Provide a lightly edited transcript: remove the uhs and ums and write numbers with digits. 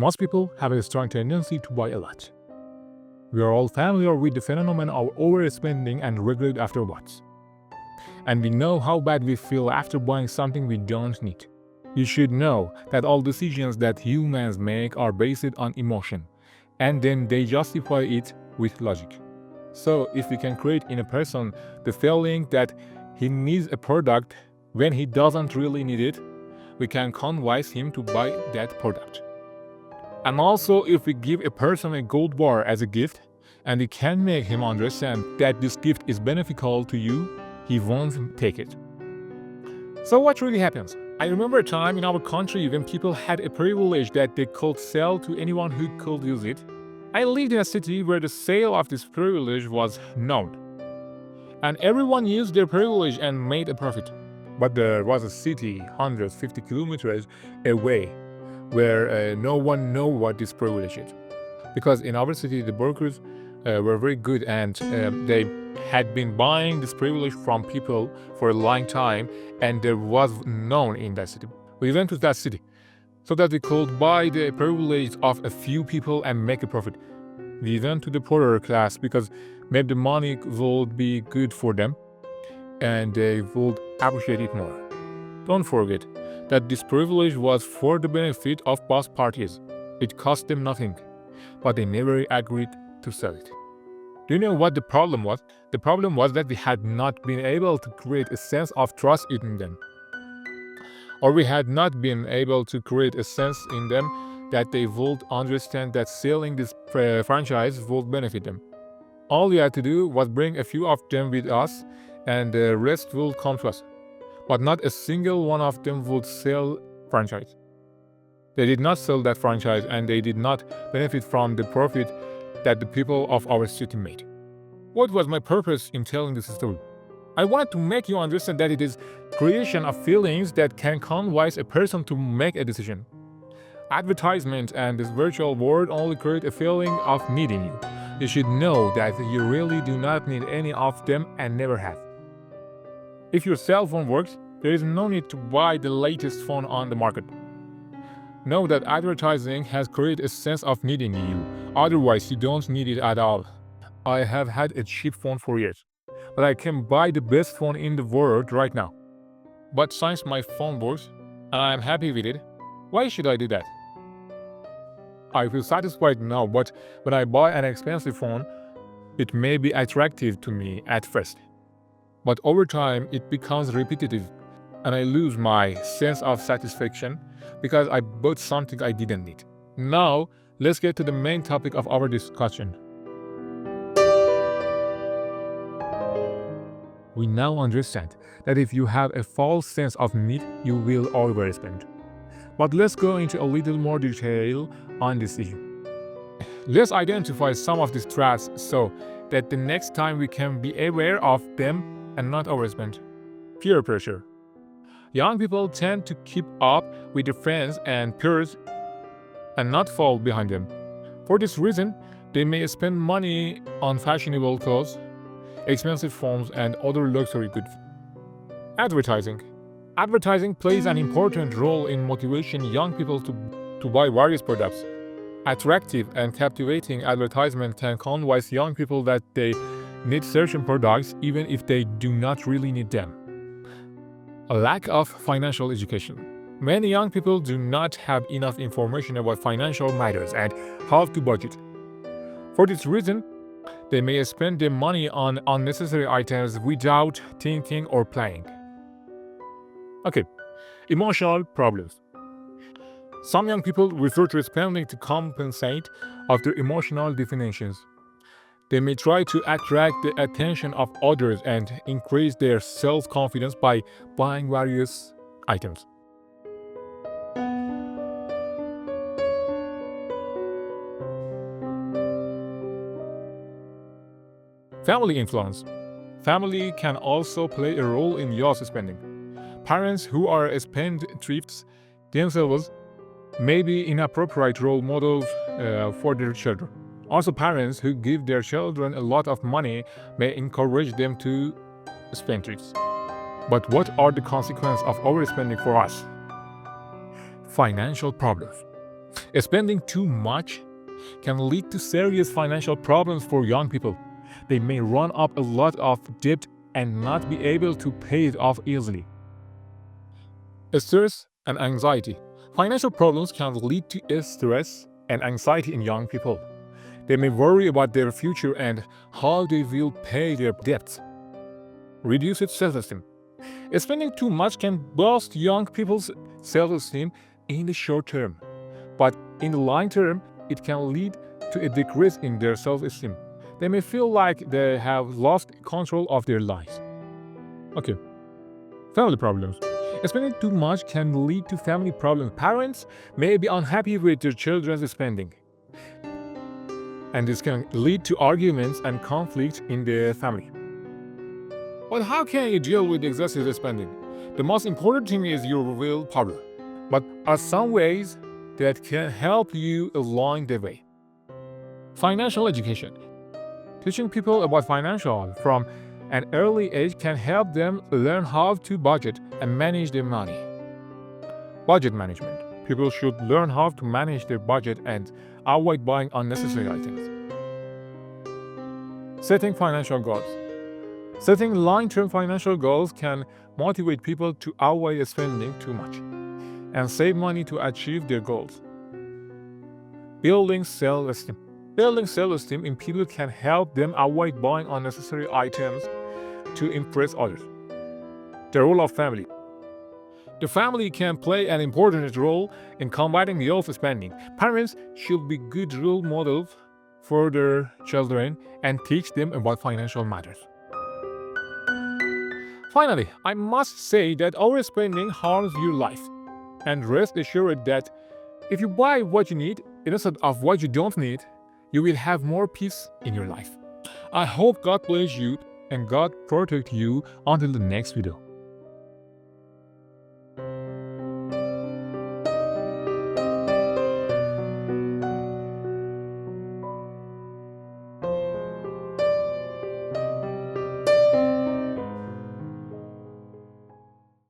Most people have a strong tendency to buy a lot. We are all familiar with the phenomenon of overspending and regret afterwards. And we know how bad we feel after buying something we don't need. You should know that all decisions that humans make are based on emotion, and then they justify it with logic. So, if we can create in a person the feeling that he needs a product when he doesn't really need it, we can convince him to buy that product. And also, if we give a person a gold bar as a gift, and we can make him understand that this gift is beneficial to you, he won't take it. So what really happens? I remember a time in our country when people had a privilege that they could sell to anyone who could use it. I lived in a city where the sale of this privilege was known, and everyone used their privilege and made a profit. But there was a city 150 kilometers away where no one knew what this privilege is. Because in our city, the brokers were very good, and they had been buying this privilege from people for a long time, and there was known in that city. We went to that city so that we could buy the privilege of a few people and make a profit. We went to the poorer class because maybe the money would be good for them and they would appreciate it more. Don't forget that this privilege was for the benefit of both parties. It cost them nothing, but they never agreed to sell it. Do you know what the problem was? The problem was that we had not been able to create a sense of trust in them. Or we had not been able to create a sense in them that they would understand that selling this franchise would benefit them. All we had to do was bring a few of them with us, and the rest will come to us. But not a single one of them would sell franchise. They did not sell that franchise, and they did not benefit from the profit that the people of our city made. What was my purpose in telling this story? I wanted to make you understand that it is creation of feelings that can convince a person to make a decision. Advertisement and this virtual world only create a feeling of needing you. You should know that you really do not need any of them and never have. If your cell phone works, there is no need to buy the latest phone on the market. Know that advertising has created a sense of needing you, otherwise you don't need it at all. I have had a cheap phone for years, but I can buy the best phone in the world right now. But since my phone works, and I am happy with it, why should I do that? I feel satisfied now, but when I buy an expensive phone, it may be attractive to me at first. But over time, it becomes repetitive, and I lose my sense of satisfaction because I bought something I didn't need. Now, let's get to the main topic of our discussion. We now understand that if you have a false sense of need, you will overspend. But let's go into a little more detail on this issue. Let's identify some of these traps so that the next time we can be aware of them and not overspend. Peer pressure. Young people tend to keep up with their friends and peers and not fall behind them. For this reason, they may spend money on fashionable clothes, expensive phones, and other luxury goods. Advertising. Advertising plays an important role in motivating young people to buy various products. Attractive and captivating advertisement can convince young people that they need certain products even if they do not really need them. A lack of financial education. Many young people do not have enough information about financial matters and how to budget. For this reason, they may spend their money on unnecessary items without thinking or planning. Okay, emotional problems. Some young people resort to spending to compensate of their emotional definitions. They may try to attract the attention of others and increase their self-confidence by buying various items. Family influence. Family can also play a role in your spending. Parents who are spendthrifts themselves may be inappropriate role models for their children. Also, parents who give their children a lot of money may encourage them to spend it. But what are the consequences of overspending for us? Financial problems. Spending too much can lead to serious financial problems for young people. They may run up a lot of debt and not be able to pay it off easily. Stress and anxiety. Financial problems can lead to stress and anxiety in young people. They may worry about their future and how they will pay their debts. Reduced self-esteem. Spending too much can boost young people's self-esteem in the short term, but in the long term, it can lead to a decrease in their self-esteem. They may feel like they have lost control of their lives. Okay, family problems. Spending too much can lead to family problems. Parents may be unhappy with their children's spending, and this can lead to arguments and conflict in the family. But how can you deal with excessive spending? The most important thing is your willpower. But are some ways that can help you along the way. Financial education. Teaching people about financial from an early age can help them learn how to budget and manage their money. Budget management. People should learn how to manage their budget and avoid buying unnecessary items. Setting financial goals. Setting long-term financial goals can motivate people to avoid spending too much and save money to achieve their goals. Building self-esteem. Building self-esteem in people can help them avoid buying unnecessary items to impress others. The role of family. The family can play an important role in combating the overspending. Parents should be good role models for their children and teach them about financial matters. Finally, I must say that overspending harms your life. And rest assured that if you buy what you need instead of what you don't need, you will have more peace in your life. I hope God bless you and God protect you until the next video.